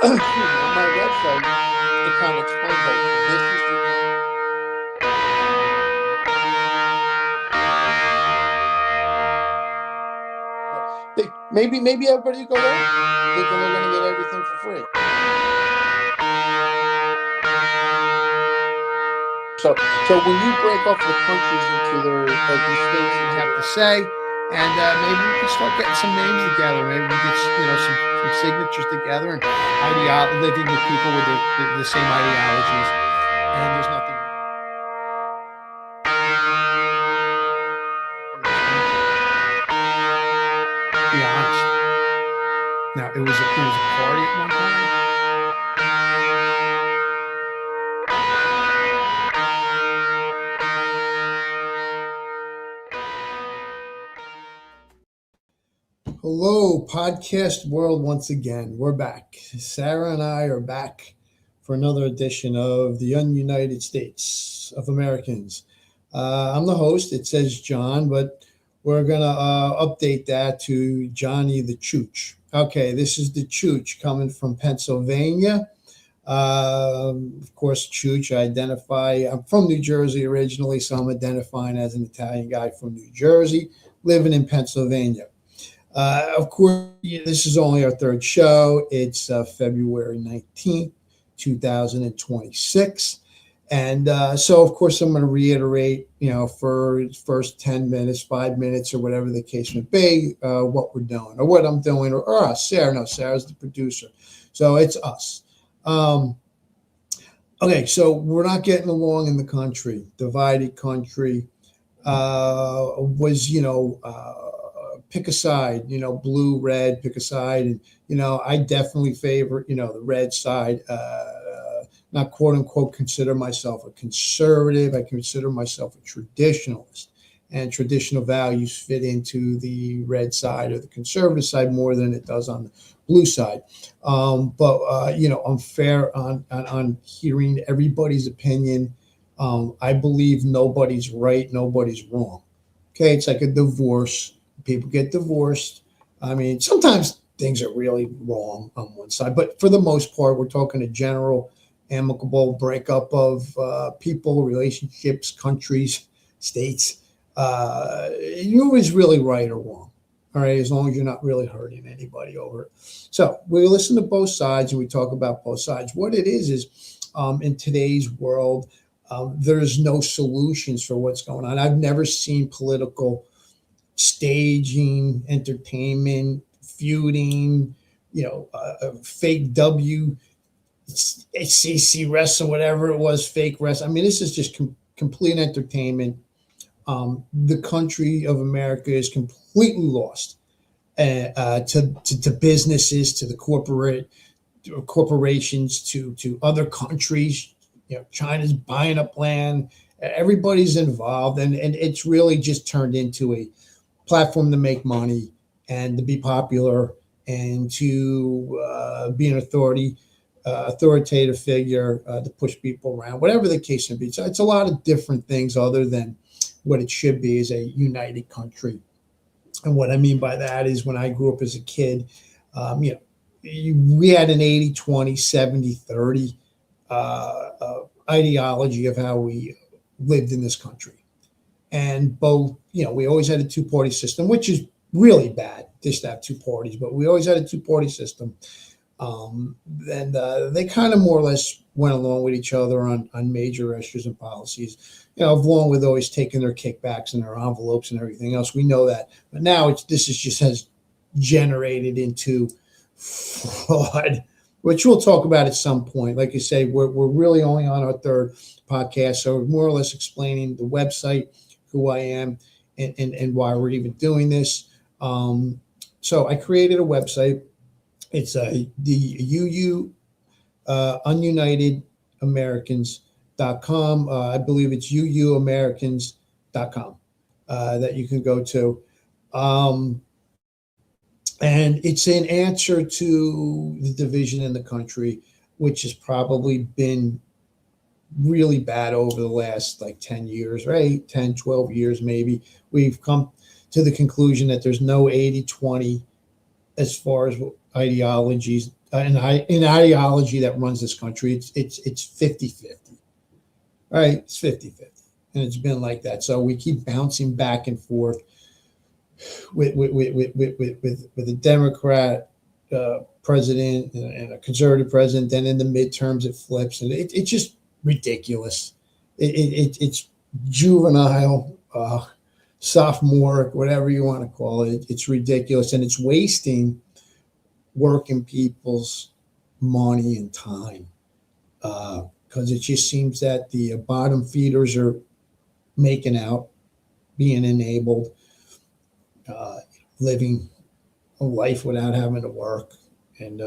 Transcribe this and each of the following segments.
On my website, it kind of explains like this is the but maybe everybody go there thinking they're going to get everything for free. So when you break off the countries into their like these states What we into have their to say, and maybe we can start getting some names together. Maybe we get some signatures together and living with people with the same ideologies. And there's nothing. Be honest. Now it was a party at one time. Hello, podcast world. Once again, we're back. Sarah and I are back for another edition of the United States of Americans. I'm the host. It says John, but we're going to update that to Johnny the Chooch. Okay, this is the Chooch coming from Pennsylvania. Of course, Chooch, I'm from New Jersey originally, so I'm identifying as an Italian guy from New Jersey, living in Pennsylvania. Of course, this is only our third show. It's February 19th, 2026. And so, of course, I'm going to reiterate, for first 10 minutes, 5 minutes, or whatever the case may be, what we're doing or what I'm doing or us. Sarah's the producer. So it's us. Okay, so we're not getting along in the country. Divided country was, pick a side, blue, red, pick a side. And, I definitely favor, the red side. Not quote unquote consider myself a conservative. I consider myself a traditionalist. And traditional values fit into the red side or the conservative side more than it does on the blue side. But I'm fair on hearing everybody's opinion. I believe nobody's right, nobody's wrong. Okay, it's like a divorce. People get divorced. I mean, sometimes things are really wrong on one side, but for the most part, we're talking a general amicable breakup of people, relationships, countries, states. You is really right or wrong. All right, as long as you're not really hurting anybody over it. So we listen to both sides and we talk about both sides. What it is in today's world, there's no solutions for what's going on. I've never seen political staging, entertainment, feuding, fake WCC wrestling, whatever it was, fake wrestling. I mean, this is just complete entertainment. The country of America is completely lost to businesses, to the corporations, to other countries. China's buying up land. Everybody's involved, and it's really just turned into a platform to make money and to be popular and to be an authoritative figure to push people around, whatever the case may be. So it's a lot of different things other than what it should be as a united country. And what I mean by that is when I grew up as a kid, we had an 80-20, 70-30 ideology of how we lived in this country. And both, we always had a two-party system, which is really bad just to have two parties, but we always had a two-party system. And they kind of more or less went along with each other on major issues and policies, along with always taking their kickbacks and their envelopes and everything else. We know that. But now this is just has generated into fraud, which we'll talk about at some point. Like you say, we're really only on our third podcast, so we're more or less explaining the website, who I am, and why we're even doing this. So I created a website. It's the UU Ununited Americans.com. I believe it's uuamericans.com that you can go to. And it's an answer to the division in the country, which has probably been really bad over the last 10 years, right? 10, 12 years maybe. We've come to the conclusion that there's no 80-20 as far as ideologies. an ideology that runs this country. It's 50-50. Right? It's 50-50. And it's been like that. So we keep bouncing back and forth with a Democrat president and a conservative president. Then in the midterms, it flips, and it's just ridiculous. It's juvenile, sophomoric, whatever you want to call it. It's ridiculous, and it's wasting working people's money and time because it just seems that the bottom feeders are making out, being enabled, living a life without having to work. And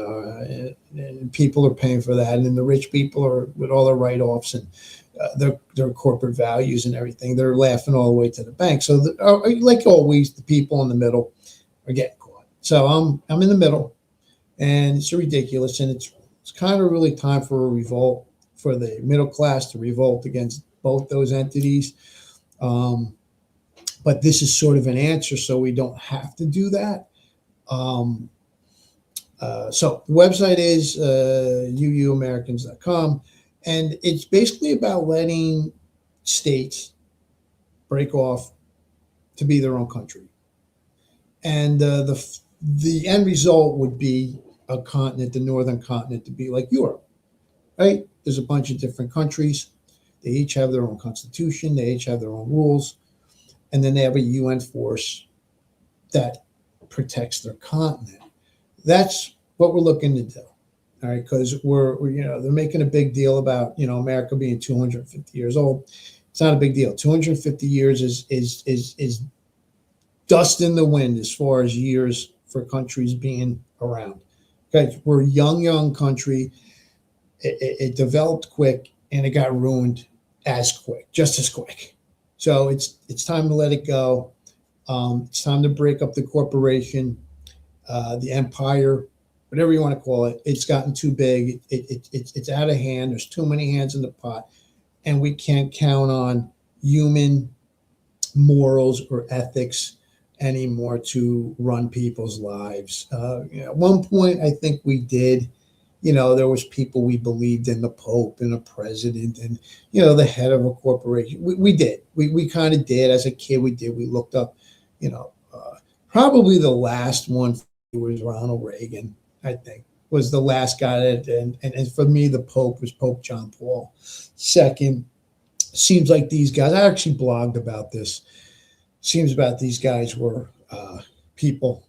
people are paying for that. And the rich people are, with all their write offs and their corporate values and everything, they're laughing all the way to the bank. So, like always, the people in the middle are getting caught. So I'm in the middle, and it's ridiculous. And it's kind of really time for a revolt, for the middle class to revolt against both those entities. But this is sort of an answer, so we don't have to do that. So the website is uuamericans.com, and it's basically about letting states break off to be their own country. And the end result would be a continent, the northern continent, to be like Europe, right? There's a bunch of different countries. They each have their own constitution. They each have their own rules. And then they have a UN force that protects their continent. That's what we're looking to do. All right, because we're they're making a big deal about America being 250 years old. It's not a big deal. 250 years is dust in the wind as far as years for countries being around. Okay, we're a young country. It developed quick and it got ruined just as quick. So it's time to let it go. It's time to break up the corporation, the empire, whatever you want to call it. It's gotten too big. It's out of hand. There's too many hands in the pot, and we can't count on human morals or ethics anymore to run people's lives. At one point, I think we did. There was people we believed in, the Pope and a president and, the head of a corporation. We did. We kind of did. As a kid, we did. We looked up, probably the last one was Ronald Reagan, I think, was the last guy. And for me, the Pope was Pope John Paul II. Seems like these guys, I actually blogged about this. Seems about these guys were people,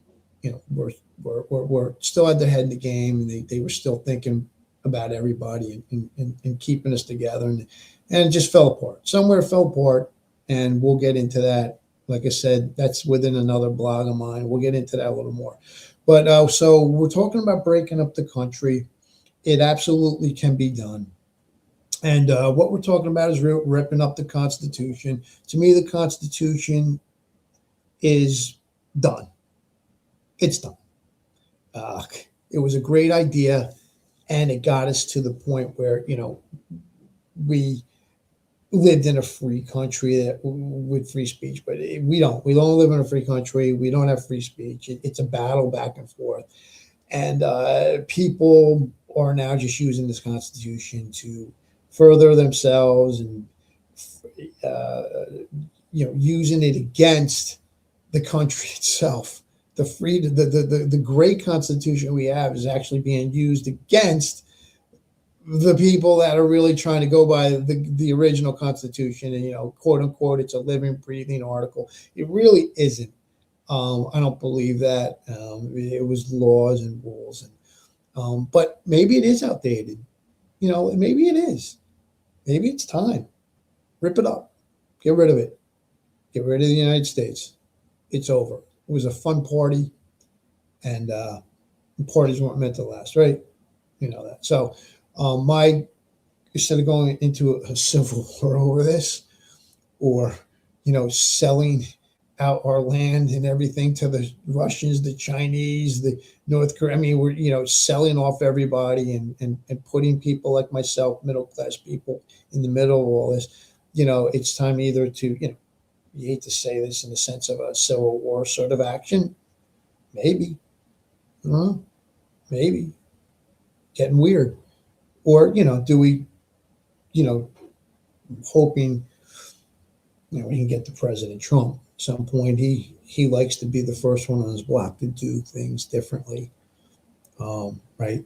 were still had their head in the game, and they were still thinking about everybody and keeping us together, and it just fell apart. Somewhere fell apart, and we'll get into that. Like I said, that's within another blog of mine. We'll get into that a little more. But so we're talking about breaking up the country. It absolutely can be done. And what we're talking about is ripping up the Constitution. To me, the Constitution is done. It's done. It was a great idea, and it got us to the point where we lived in a free country with free speech, but we don't live in a free country. We don't have free speech. It's a battle back and forth, and people are now just using this Constitution to further themselves and using it against the country itself. The great Constitution we have is actually being used against the people that are really trying to go by the original Constitution, and quote unquote, it's a living, breathing article. It really isn't. I don't believe that. It was laws and rules, but maybe it is outdated. Maybe it is. Maybe it's time. Rip it up. Get rid of it. Get rid of the United States. It's over. It was a fun party, and parties weren't meant to last, right? That. So instead of going into a civil war over this, or selling out our land and everything to the Russians, the Chinese, the North Korea. I mean, we're selling off everybody and putting people like myself, middle class people, in the middle of all this. It's time either to you hate to say this in the sense of a civil war sort of action, maybe, maybe, getting weird. Or, do we, you know, hoping, we can get to President Trump at some point. He likes to be the first one on his block to do things differently, right?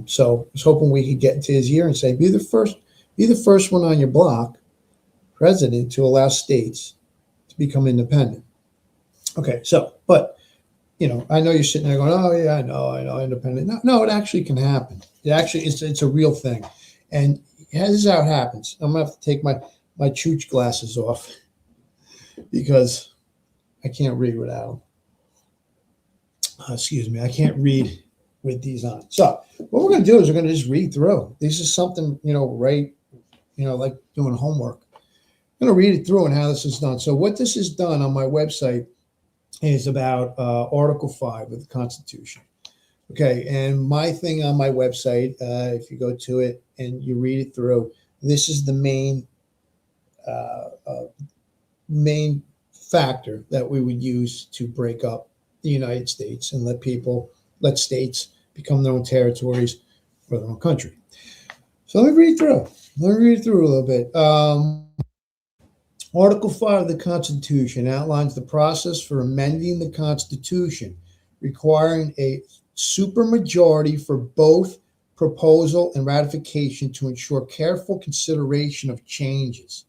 So I was hoping we could get into his ear and say, be the first one on your block, president, to allow states to become independent. Okay, so, but I know you're sitting there going, "Oh yeah, I know, independent." No, no, it actually can happen. It's a real thing, and this is how it happens. I'm gonna have to take my chooch glasses off because I can't read without them. Excuse me, I can't read with these on. So what we're gonna do is we're gonna just read through. This is something right, like doing homework. I'm gonna read it through and how this is done. So what this is done on my website is about Article 5 of the Constitution. Okay, and my thing on my website, if you go to it and you read it through, this is the main factor that we would use to break up the United States and let states become their own territories for their own country. So let me read through. Let me read through a little bit. Article 5 of the Constitution outlines the process for amending the Constitution, requiring a supermajority for both proposal and ratification to ensure careful consideration of changes.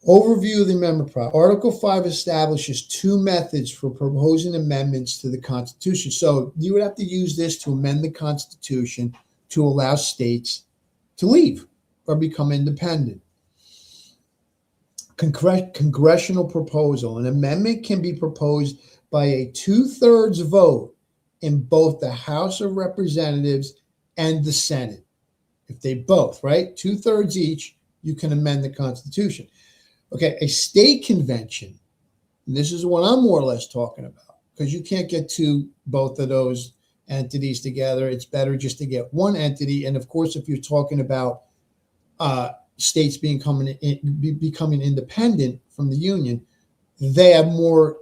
Overview of the amendment process. Article 5 establishes two methods for proposing amendments to the Constitution. So you would have to use this to amend the Constitution to allow states to leave or become independent. Congressional proposal. An amendment can be proposed by a 2/3 vote in both the House of Representatives and the Senate. If they both, right, 2/3 each, you can amend the Constitution. Okay, a state convention, and this is what I'm more or less talking about, because you can't get both of those entities together. It's better just to get one entity. And of course, if you're talking about states becoming independent from the Union, they have more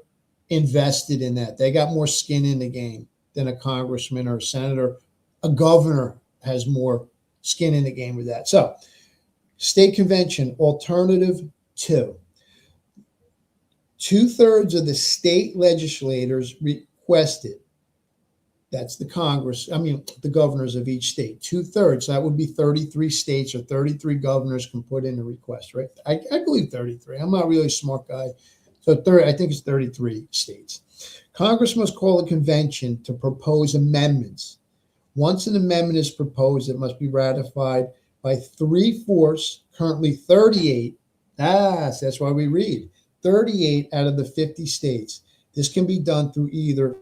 invested in that. They got more skin in the game than a congressman or a senator. A governor has more skin in the game with that. So, state convention, alternative 2. 2/3 of the state legislators requested. That's the the governors of each state. 2/3, that would be 33 states or 33 governors can put in a request, right? I believe 33. I'm not really a smart guy. So I think it's 33 states. Congress must call a convention to propose amendments. Once an amendment is proposed, it must be ratified by 3/4, currently 38. So that's why we read 38 out of the 50 states. This can be done through either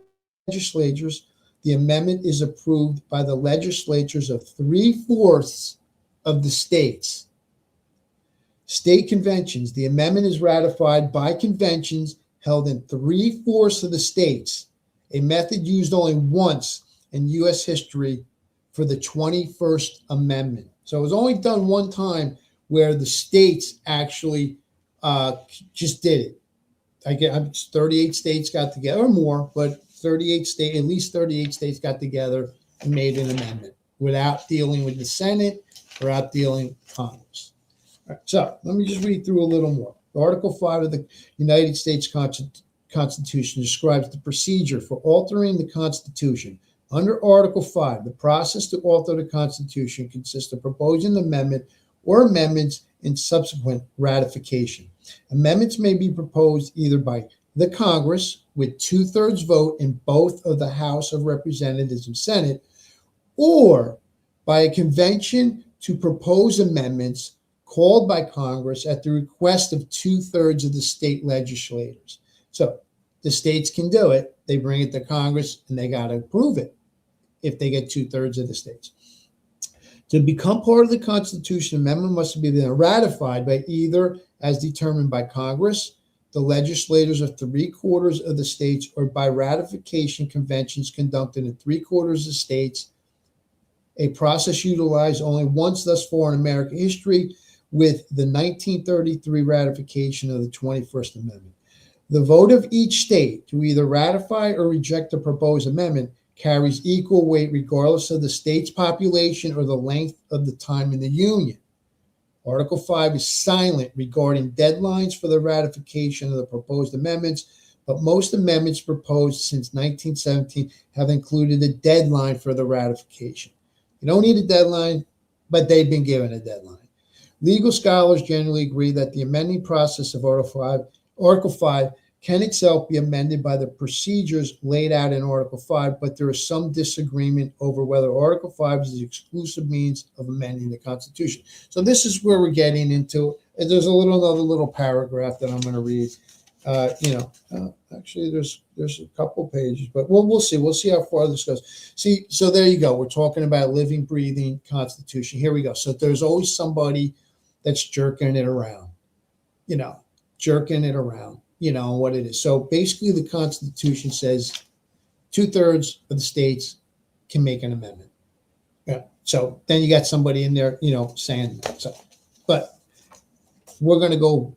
legislatures. The amendment is approved by the legislatures of 3/4 of the states. State conventions. The amendment is ratified by conventions held in 3/4 of the states, a method used only once in U.S. history for the 21st Amendment. So it was only done one time where the states actually just did it. 38 states got together, or more, but at least 38 states got together and made an amendment without dealing with the Senate, without dealing with Congress. All right, so let me just read through a little more. Article 5 of the United States Constitution describes the procedure for altering the Constitution. Under Article 5, the process to alter the Constitution consists of proposing an amendment or amendments in subsequent ratification. Amendments may be proposed either by the Congress with 2/3 vote in both of the House of Representatives and Senate, or by a convention to propose amendments called by Congress at the request of 2/3 of the state legislators. So the states can do it. They bring it to Congress and they got to approve it if they get 2/3 of the states. To become part of the Constitution, amendment must be then ratified by either as determined by Congress, the legislators of 3/4 of the states, or by ratification conventions conducted in 3/4 of states, a process utilized only once thus far in American history with the 1933 ratification of the 21st Amendment. The vote of each state to either ratify or reject the proposed amendment carries equal weight regardless of the state's population or the length of the time in the Union. Article 5 is silent regarding deadlines for the ratification of the proposed amendments, but most amendments proposed since 1917 have included a deadline for the ratification. You don't need a deadline, but they've been given a deadline. Legal scholars generally agree that the amending process of Article 5 can itself be amended by the procedures laid out in Article 5, but there is some disagreement over whether Article 5 is the exclusive means of amending the Constitution. So this is where we're getting into. There's another little paragraph that I'm going to read. Actually, there's a couple pages, but we'll see. We'll see how far this goes. See, so there you go. We're talking about living, breathing Constitution. Here we go. So there's always somebody that's jerking it around, what it is. So basically, the Constitution says 2/3 of the states can make an amendment. Yeah. So then you got somebody in there, saying that. So, but we're going to go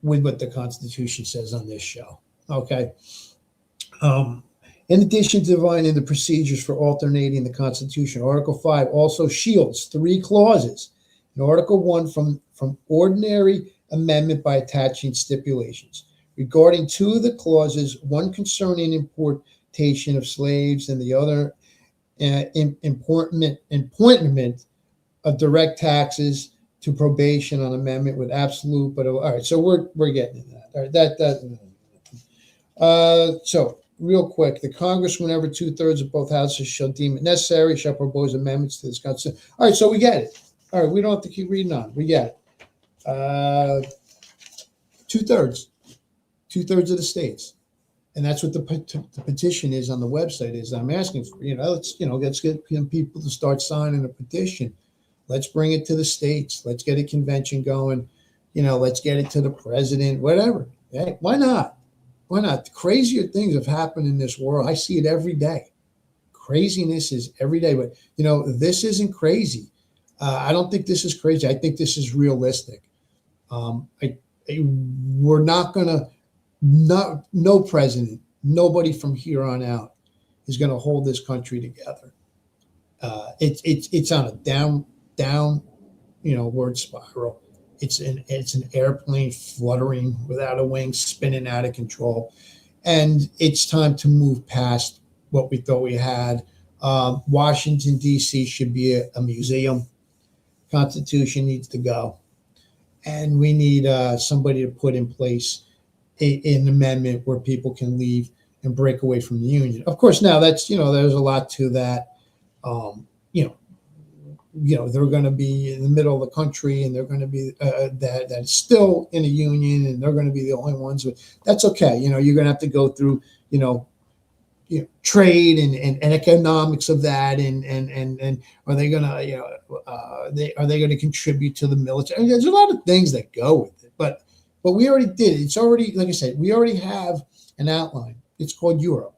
with what the Constitution says on this show. Okay. In addition to defining the procedures for alternating the Constitution, Article 5 also shields 3 clauses in Article 1 from ordinary amendment by attaching stipulations. Regarding 2 of the clauses, one concerning importation of slaves and the other appointment of direct taxes to probation on amendment with absolute, but all right, so we're getting into that. All right, so real quick, the Congress, whenever 2/3 of both houses shall deem it necessary, shall propose amendments to this Constitution. All right, so we get it. All right, we don't have to keep reading on. We get it. 2/3 of the states, and that's what the petition is on the website. Is I'm asking for. Let's get people to start signing a petition. Let's bring it to the states. Let's get a convention going. Let's get it to the president. Whatever. Hey, why not? Why not? The crazier things have happened in this world. I see it every day. Craziness is every day, but this isn't crazy. I don't think this is crazy. I think this is realistic. We're not gonna. No president, nobody from here on out is going to hold this country together. It's on a downward spiral. It's an airplane fluttering without a wing, spinning out of control, and it's time to move past what we thought we had. Washington D.C. should be a museum. Constitution needs to go, and we need somebody to put in place an amendment where people can leave and break away from the union. Of course, now that's there's a lot to that. They're going to be in the middle of the country, and they're going to be that's still in a union, and they're going to be the only ones. That's okay. You're going to have to go through trade and economics of that, and are they going to are they going to contribute to the military? I mean, there's a lot of things that go with it, but we already did it. It's already, like I said, we already have an outline. It's called Europe.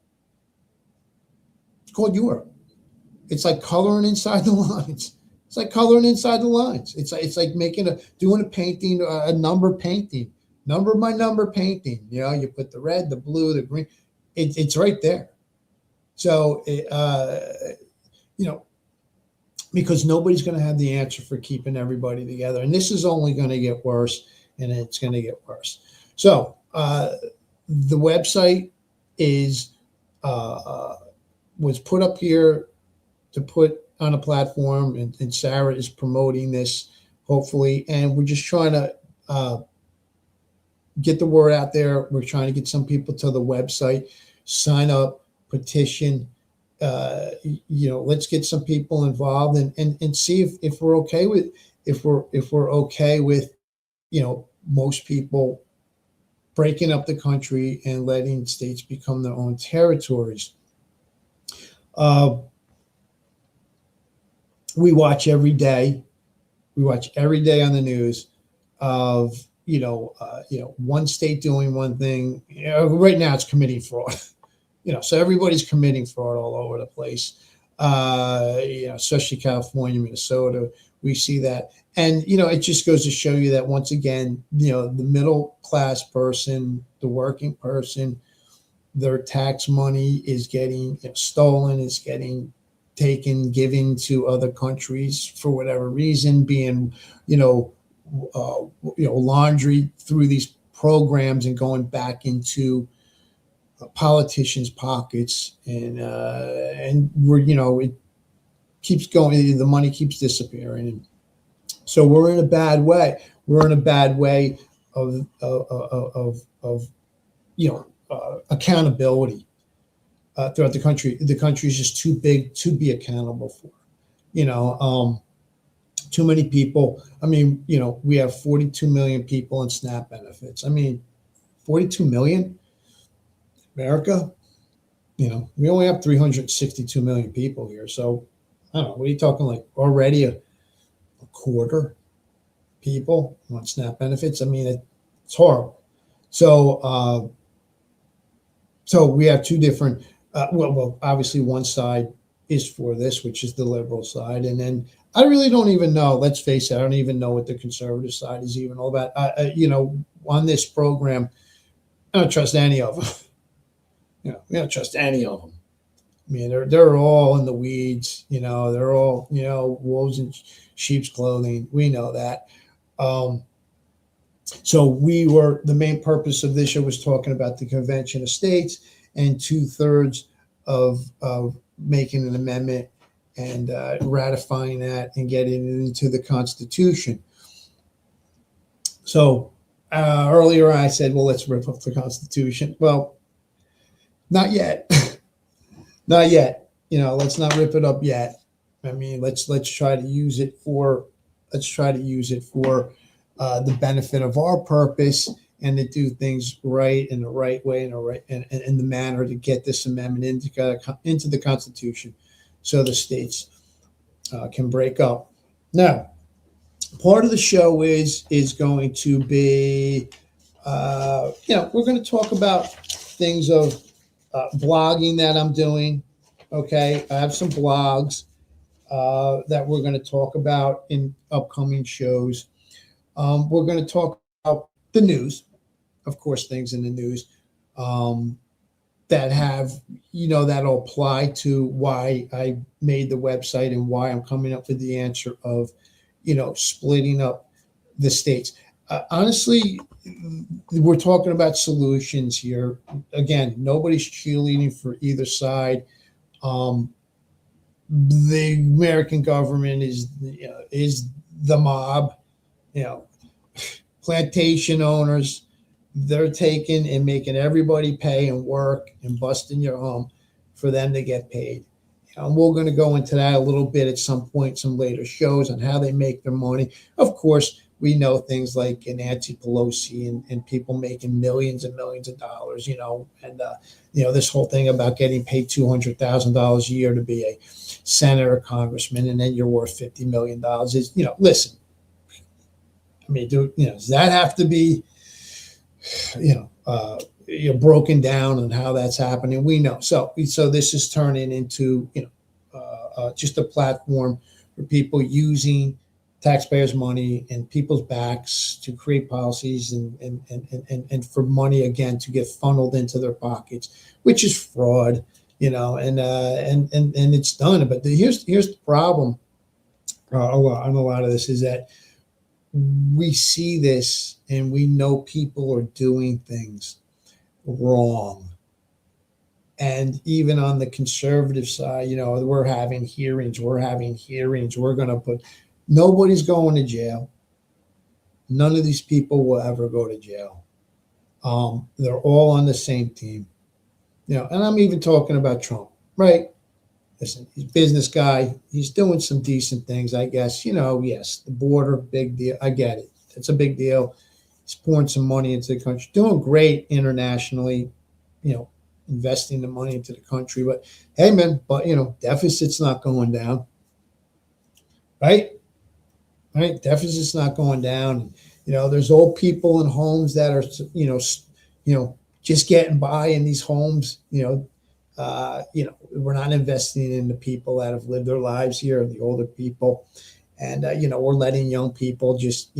It's like coloring inside the lines. It's like doing a painting, a number painting, number by number painting. You put the red, the blue, the green. It's right there. So, because nobody's going to have the answer for keeping everybody together, and this is only going to get worse. And it's going to get worse. So the website was put up here to put on a platform, and Sarah is promoting this, hopefully. And we're just trying to get the word out there. We're trying to get some people to the website, sign up, petition. Let's get some people involved and see if we're okay with most people breaking up the country and letting states become their own territories. We watch every day on the news of one state doing one thing. Right now it's committing fraud. So everybody's committing fraud all over the place. Especially California, Minnesota. We see that. And, it just goes to show you that once again, the middle class person, the working person, their tax money is getting stolen, is getting taken, given to other countries for whatever reason, being, you know, laundry through these programs and going back into politicians' pockets, and we're, it keeps going. The money keeps disappearing, and so we're in a bad way. We're in a bad way of accountability throughout the country. The country is just too big to be accountable for. Too many people. I mean, we have 42 million people in SNAP benefits. I mean, 42 million, America. We only have 362 million people here. So I don't know. What are you talking, like already a quarter people on SNAP benefits? I mean, it's horrible. So we have two different. Well, obviously one side is for this, which is the liberal side, and then I really don't even know. Let's face it, I don't even know what the conservative side is even all about. On this program, I don't trust any of them. We don't trust any of them. I mean, they're all in the weeds. They're all wolves in sheep's clothing. We know that. So the main purpose of this show was talking about the Convention of States and 2/3 of making an amendment and ratifying that and getting it into the Constitution. So earlier I said, well, let's rip up the Constitution. Well, not yet. Not yet. Let's not rip it up yet. I mean, let's try to use it for the benefit of our purpose, and to do things right in the right way, and in the manner to get this amendment into the Constitution, so the states can break up. Now, part of the show is going to be, we're going to talk about things of blogging that I'm doing. Okay, I have some blogs that we're going to talk about in upcoming shows. We're going to talk about the news, of course, things in the news that have, that'll apply to why I made the website and why I'm coming up with the answer of, splitting up the states. Honestly, we're talking about solutions here. Again, nobody's cheerleading for either side. The American government is the mob. Plantation owners, they're taking and making everybody pay and work and busting your home for them to get paid. And we're going to go into that a little bit at some point, some later shows, on how they make their money. Of course, we know things like Nancy Pelosi and people making millions and millions of dollars, and this whole thing about getting paid $200,000 a year to be a senator or congressman, and then you're worth $50 million. Is, listen, I mean, does that have to be, broken down on how that's happening? We know. So this is turning into, just a platform for people using taxpayers' money and people's backs to create policies and for money, again, to get funneled into their pockets, which is fraud, and it's done. But here's the problem on a lot of this is that we see this and we know people are doing things wrong. And even on the conservative side, we're having hearings. We're going to put, nobody's going to jail. None of these people will ever go to jail. They're all on the same team. And I'm even talking about Trump, right? Listen, he's a business guy. He's doing some decent things, I guess. Yes, the border, big deal. I get it. It's a big deal. He's pouring some money into the country, doing great internationally, investing the money into the country. But hey, man, deficit's not going down, right? Right? Deficit's not going down. There's old people in homes that are, just getting by in these homes. We're not investing in the people that have lived their lives here, the older people, and we're letting young people just,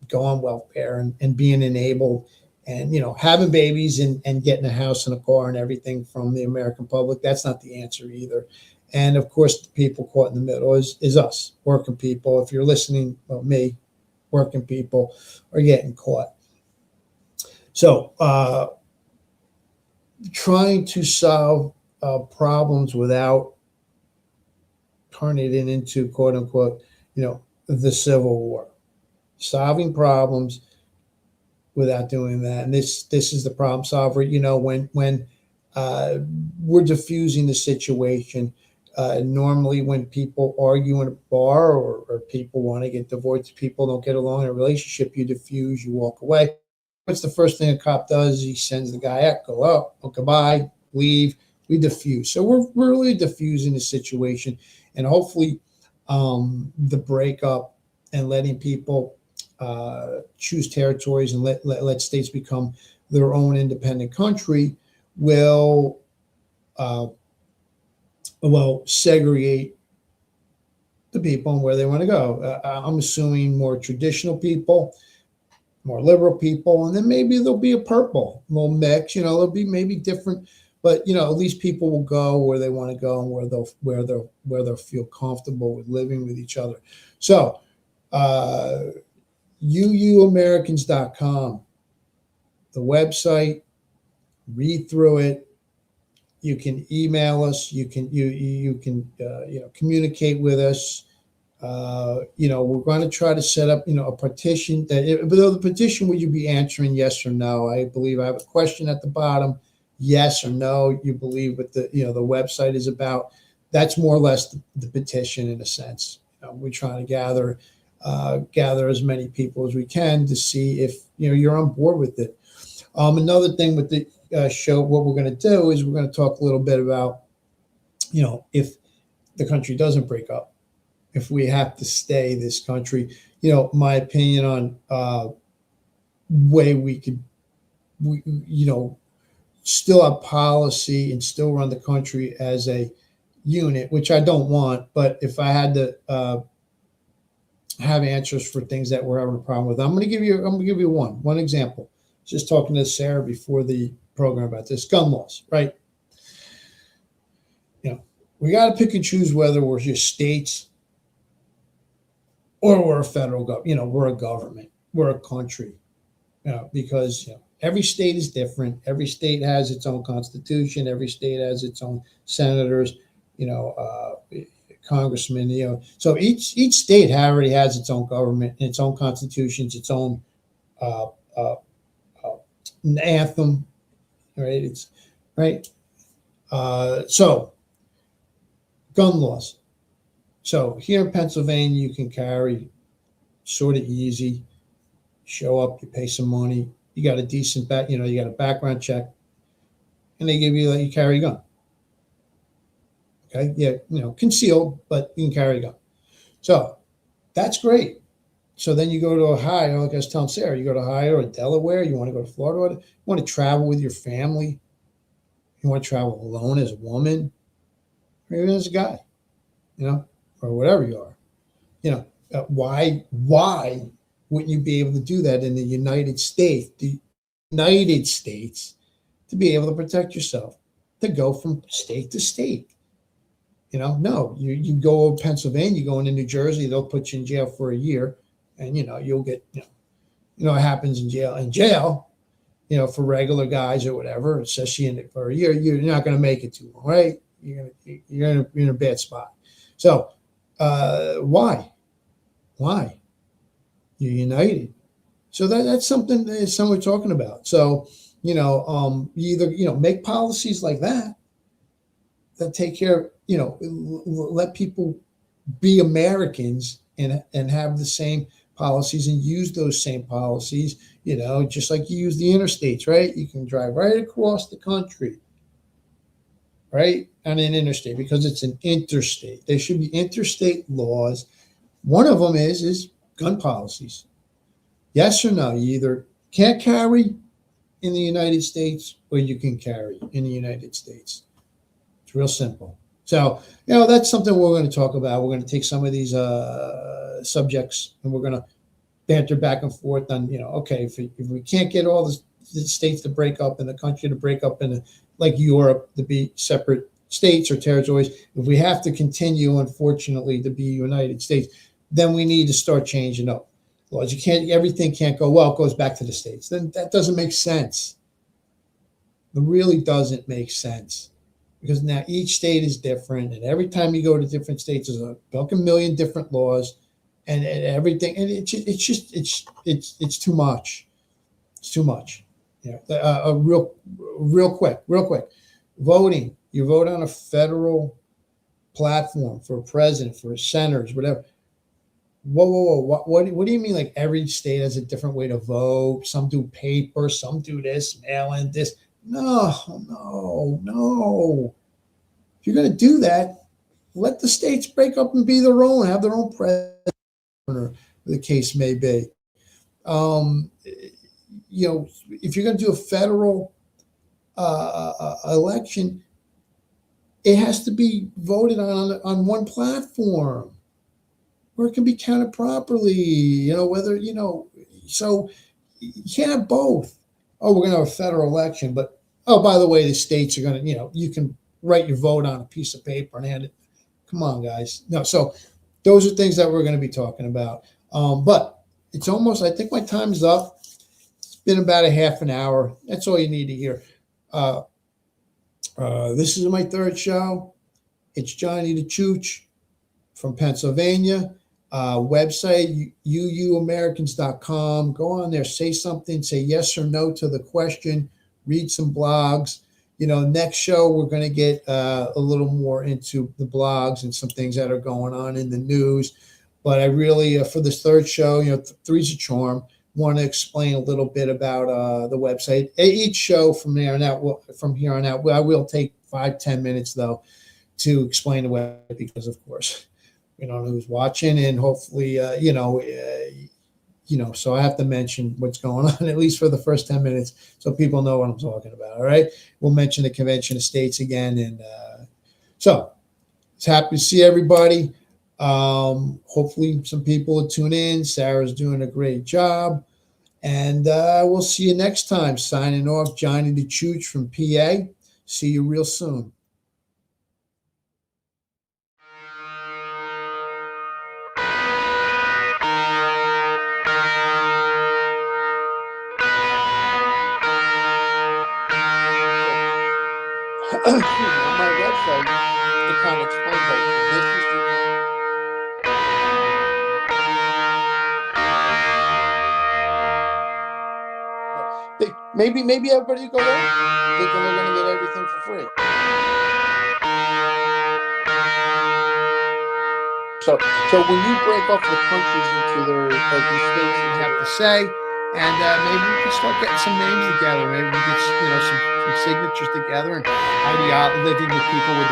go on welfare and being enabled And having babies and getting a house and a car and everything from the American public, that's not the answer either. And of course, the people caught in the middle is us, working people. If you're listening, well, me, working people are getting caught. So trying to solve problems without turning it into, quote unquote, the Civil War. Solving problems without doing that. And this is the problem solver. When we're diffusing the situation, normally when people argue in a bar, or people want to get divorced, people don't get along in a relationship, you diffuse, you walk away. What's the first thing a cop does? He sends the guy out, go out, oh, goodbye, leave. We diffuse. So we're really diffusing the situation, and hopefully the breakup and letting people choose territories and let states become their own independent country will segregate the people and where they want to go. I'm assuming more traditional people, more liberal people, and then maybe there'll be a purple, a little mix. There'll be maybe different, but at least people will go where they want to go and where they'll feel comfortable with living with each other. So UUAmericans.com, the website. Read through it. You can email us. You can communicate with us. We're going to try to set up a petition. But the petition, would you be answering yes or no? I believe I have a question at the bottom. Yes or no. You believe what the website is about. That's more or less the petition in a sense. We're trying to gather as many people as we can to see if you're on board with it. Another thing with the show, what we're going to do is we're going to talk a little bit about if the country doesn't break up, if we have to stay this country, my opinion on way we could still have policy and still run the country as a unit, which I don't want. But if I had to have answers for things that we're having a problem with, I'm going to give you one example. Just talking to Sarah before the program about this, gun laws, right? We got to pick and choose whether we're just states or we're a federal government. We're a government, we're a country, because every state is different. Every state has its own constitution. Every state has its own senators, congressmen. So each state already has its own government, its own constitutions, its own anthem, right? It's right. So gun laws. So here in Pennsylvania, you can carry sort of easy. Show up, you pay some money, you got a decent you got a background check, and they give you you carry a gun. Okay, yeah, concealed, but you can carry a gun. So that's great. So then you go to Ohio, like I was telling Sarah, you go to Ohio or Delaware, you want to go to Florida, you want to travel with your family, you want to travel alone as a woman, or even as a guy, or whatever you are. Why wouldn't you be able to do that in the United States? The United States, to be able to protect yourself, to go from state to state. No, you go to Pennsylvania, you go into New Jersey, they'll put you in jail for a year, and you'll get what happens in jail. In jail, for regular guys or whatever, especially in it for a year, you're not going to make it too long, right? You're in a bad spot. So why? You're united. So that's something that we're talking about. So either make policies like that take care of, let people be Americans and have the same policies and use those same policies, just like you use the interstates, right? You can drive right across the country, right, on an interstate, because it's an interstate. There should be interstate laws. One of them is gun policies. Yes or no? You either can't carry in the United States or you can carry in the United States. It's real simple. So, that's something we're going to talk about. We're going to take some of these subjects and we're going to banter back and forth on, okay, if we can't get all the states to break up and the country to break up in like Europe to be separate states or territories, if we have to continue, unfortunately, to be United States, then we need to start changing up laws. Everything can't go, well, it goes back to the states. Then that doesn't make sense. It really doesn't make sense, because now each state is different, and every time you go to different states, there's a million different laws, and everything, and it's too much. It's too much. Yeah. Real quick. Voting. You vote on a federal platform for a president, for senators, whatever. Whoa. What do you mean? Like every state has a different way to vote? Some do paper, some do this, mail in this. No. If you're going to do that, let the states break up and be their own, have their own president, or the case may be. If you're going to do a federal election, it has to be voted on one platform where it can be counted properly. So you can't have both. Oh, we're going to have a federal election, but oh, by the way, the states are going to, you can write your vote on a piece of paper and hand it. Come on, guys. No, so those are things that we're going to be talking about. But it's almost, I think my time's up. It's been about a half an hour. That's all you need to hear. This is my third show. It's Johnny the Chooch from Pennsylvania. Website, UUAmericans.com. Go on there, say something, say yes or no to the question, read some blogs. Next show, we're going to get a little more into the blogs and some things that are going on in the news. But I really, for this third show, three's a charm, want to explain a little bit about the website. Each show from here on out, I will take 5-10 minutes, though, to explain the website, because, of course, we don't know who's watching, and hopefully, so I have to mention what's going on, at least for the first 10 minutes, so people know what I'm talking about. All right. We'll mention the Convention of States again. And so it's happy to see everybody. Hopefully some people will tune in. Sarah's doing a great job. And we'll see you next time. Signing off, Johnny the Chooch from PA. See you real soon. On my website, it kind of explains, like, this is the maybe everybody go there thinking they're going to get everything for free. So when you break off the countries into their, like, these states, you have to say, and maybe we can start getting some names together. Maybe we get some signatures together, and living with people with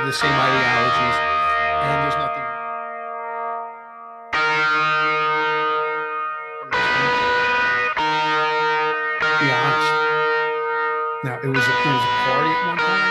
the same ideologies. And there's nothing. Be honest. Now it was a party at one time.